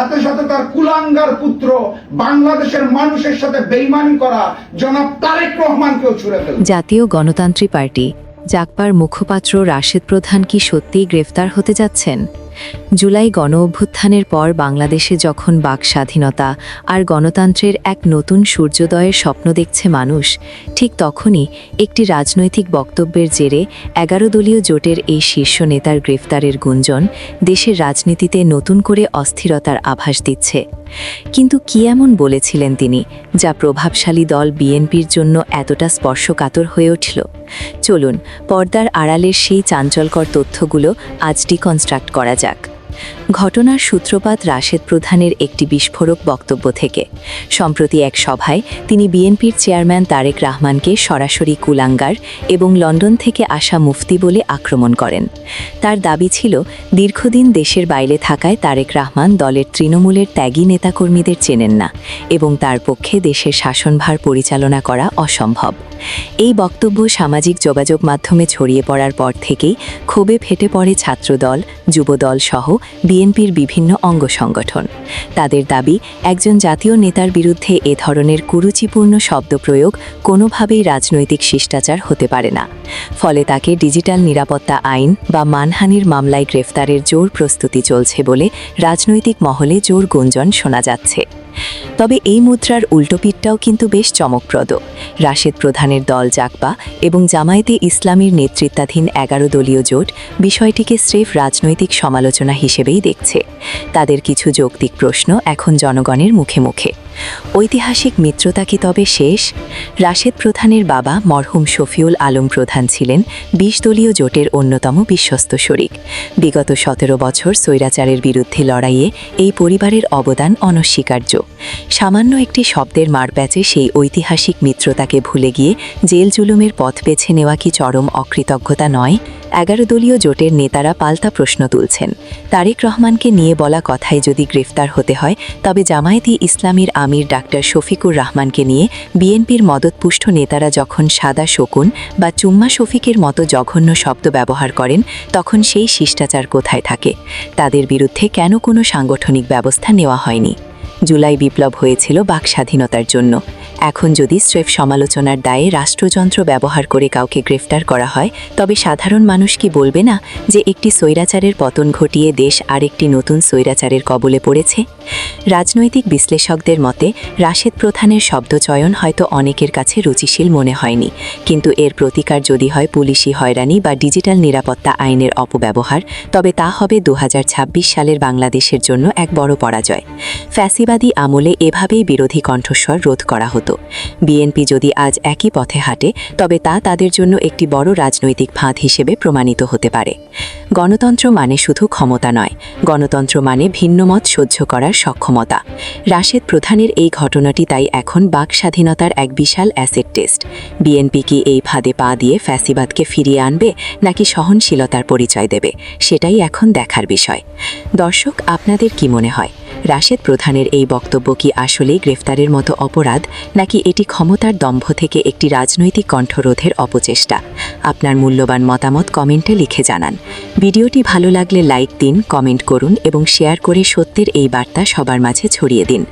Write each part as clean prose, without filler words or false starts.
সাথে সাথে তার কুলাঙ্গার পুত্র বাংলাদেশের মানুষের সাথে বেইমানি করা জনাব তারেক রহমানকেও ছুড়ে ফেলে। জাতীয় গণতান্ত্রিক পার্টি জাগপার মুখপাত্র রাশেদ প্রধান কি সত্যিই গ্রেফতার হতে যাচ্ছেন? জুলাই গণ অভ্যুত্থানের পর বাংলাদেশে যখন বাক স্বাধীনতা আর গণতন্ত্রের এক নতুন সূর্যোদয়ের স্বপ্ন দেখছে মানুষ, ঠিক তখনই একটি রাজনৈতিক বক্তব্যের জেরে ১১ দলীয় জোটের এই শীর্ষ নেতার গ্রেফতারের গুঞ্জন দেশের রাজনীতিতে নতুন করে অস্থিরতার আভাস দিচ্ছে। কিন্তু কি এমন বলেছিলেন তিনি যা প্রভাবশালী দল বিএনপির জন্য এতটা স্পর্শকাতর হয়ে উঠল? চলুন পর্দার আড়ালের সেই চাঞ্চল্যকর তথ্যগুলো আজ ডিকনস্ট্রাক্ট করা যাক। ঘটনার সূত্রপাত রাশেদ প্রধানের একটি বিস্ফোরক বক্তব্য থেকে। সম্প্রতি এক সভায় তিনি বিএনপির চেয়ারম্যান তারেক রহমানকে সরাসরি কুলাঙ্গার এবং লন্ডন থেকে আসা মুফতি বলে আক্রমণ করেন। তার দাবি ছিল, দীর্ঘদিন দেশের বাইরে থাকায় তারেক রহমান দলের তৃণমূলের ত্যাগী নেতাকর্মীদের চেনেন না এবং তার পক্ষে দেশের শাসনভার পরিচালনা করা অসম্ভব। এই বক্তব্য সামাজিক যোগাযোগ মাধ্যমে ছড়িয়ে পড়ার পর থেকেই ক্ষোভে ফেটে পড়ে ছাত্রদল, যুবদল সহ বিএনপির বিভিন্ন অঙ্গ সংগঠন। তাদের দাবি, একজন জাতীয় নেতার বিরুদ্ধে এ ধরনের কুরুচিপূর্ণ শব্দপ্রয়োগ কোনোভাবেই রাজনৈতিক শিষ্টাচার হতে পারে না। ফলে তাকে ডিজিটাল নিরাপত্তা আইন বা মানহানির মামলায় গ্রেফতারের জোর প্রস্তুতি চলছে বলে রাজনৈতিক মহলে জোর গুঞ্জন শোনা যাচ্ছে। তবে এই মুদ্রার উল্টোপিঠটাও কিন্তু বেশ চমকপ্রদ। রাশেদ প্রধানের দল জাগপা এবং জামায়াতে ইসলামীর নেতৃত্বাধীন ১১ দলীয় জোট বিষয়টিকে স্রেফ রাজনৈতিক সমালোচনা হিসেবেই দেখছে। তাদের কিছু যৌক্তিক প্রশ্ন এখন জনগণের মুখে মুখে। ঐতিহাসিক মিত্রতা কি তবে শেষ? রাশেদ প্রধানের বাবা মরহুম শফিউল আলম প্রধান ছিলেন ২০ দলীয় জোটের অন্যতম বিশ্বস্ত শরিক। বিগত ১৭ বছর স্বৈরাচারের বিরুদ্ধে লড়াইয়ে এই পরিবারের অবদান অনস্বীকার্য। সামান্য একটি শব্দের মারপ্যাচে সেই ঐতিহাসিক মিত্রতাকে ভুলে গিয়ে জেল জুলুমের পথ বেছে নেওয়া কি চরম অকৃতজ্ঞতা নয়? ১১ দলীয় জোটের নেতারা পাল্টা প্রশ্ন তুলছেন। তারেক রহমানকে নিয়ে বলা কথায় যদি গ্রেফতার হতে হয়, তবে জামায়াতে ইসলামীর আমির ডাক্তার শফিকুর রহমানকে নিয়ে বিএনপির মদতপুষ্ট নেতারা যখন সাদা শকুন বা চুম্মা শফিকের মতো জঘন্য শব্দ ব্যবহার করেন, তখন সেই শিষ্টাচার কোথায় থাকে? তাদের বিরুদ্ধে কেন কোনো সাংগঠনিক ব্যবস্থা নেওয়া হয়নি? জুলাই বিপ্লব হয়েছিল বাক স্বাধীনতার জন্য। এখন যদি স্রেফ সমালোচনার দায়ে রাষ্ট্রযন্ত্র ব্যবহার করে কাউকে গ্রেফতার করা হয়, তবে সাধারণ মানুষ কি বলবে না যে একটি স্বৈরাচারের পতন ঘটিয়ে দেশ আরেকটি নতুন স্বৈরাচারের কবলে পড়েছে? রাজনৈতিক বিশ্লেষকদের মতে রাশেদ প্রধানের শব্দচয়ন হয়তো অনেকের কাছে রুচিশীল মনে হয়নি, কিন্তু এর প্রতিকার যদি হয় পুলিশি হয়রানি বা ডিজিটাল নিরাপত্তা আইনের অপব্যবহার, তবে তা হবে ২০২৬ সালের বাংলাদেশের জন্য এক বড় পরাজয়। ফ্যাসিবাদী আমলে এভাবেই বিরোধী কণ্ঠস্বর রোধ করা হতো। বিএনপি যদি আজ একই পথে হাঁটে, তবে তা তাদের জন্য একটি বড় রাজনৈতিক ফাঁদ হিসেবে প্রমাণিত হতে পারে। গণতন্ত্র মানে শুধু ক্ষমতা নয়, গণতন্ত্র মানে ভিন্নমত সহ্য করার সক্ষমতা। রাশেদ প্রধানের এই ঘটনাটি তাই এখন বাক স্বাধীনতার এক বিশাল অ্যাসেট টেস্ট। বিএনপি কি এই ফাঁদে পা দিয়ে ফ্যাসিবাদকে ফিরিয়ে আনবে, নাকি সহনশীলতার পরিচয় দেবে? সেটাই এখন দেখার বিষয়। দর্শক, আপনাদের কি মনে হয়? রাশেদ প্রধানের এই বক্তব্য কি আসলেই গ্রেফতারের মতো অপরাধ, নাকি এটি ক্ষমতার দম্ভ থেকে একটি রাজনৈতিক কণ্ঠরোধের অপচেষ্টা? আপনার মূল্যবান মতামত কমেন্টে লিখে জানান। ভিডিওটি ভালো লাগলে লাইক দিন, কমেন্ট করুন এবং শেয়ার করে সত্যের এই বার্তা সবার মাঝে ছড়িয়ে দিন।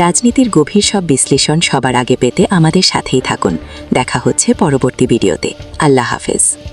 রাজনীতির গভীর সব বিশ্লেষণ সবার আগে পেতে আমাদের সাথেই থাকুন। দেখা হচ্ছে পরবর্তী ভিডিওতে। আল্লাহ হাফেজ।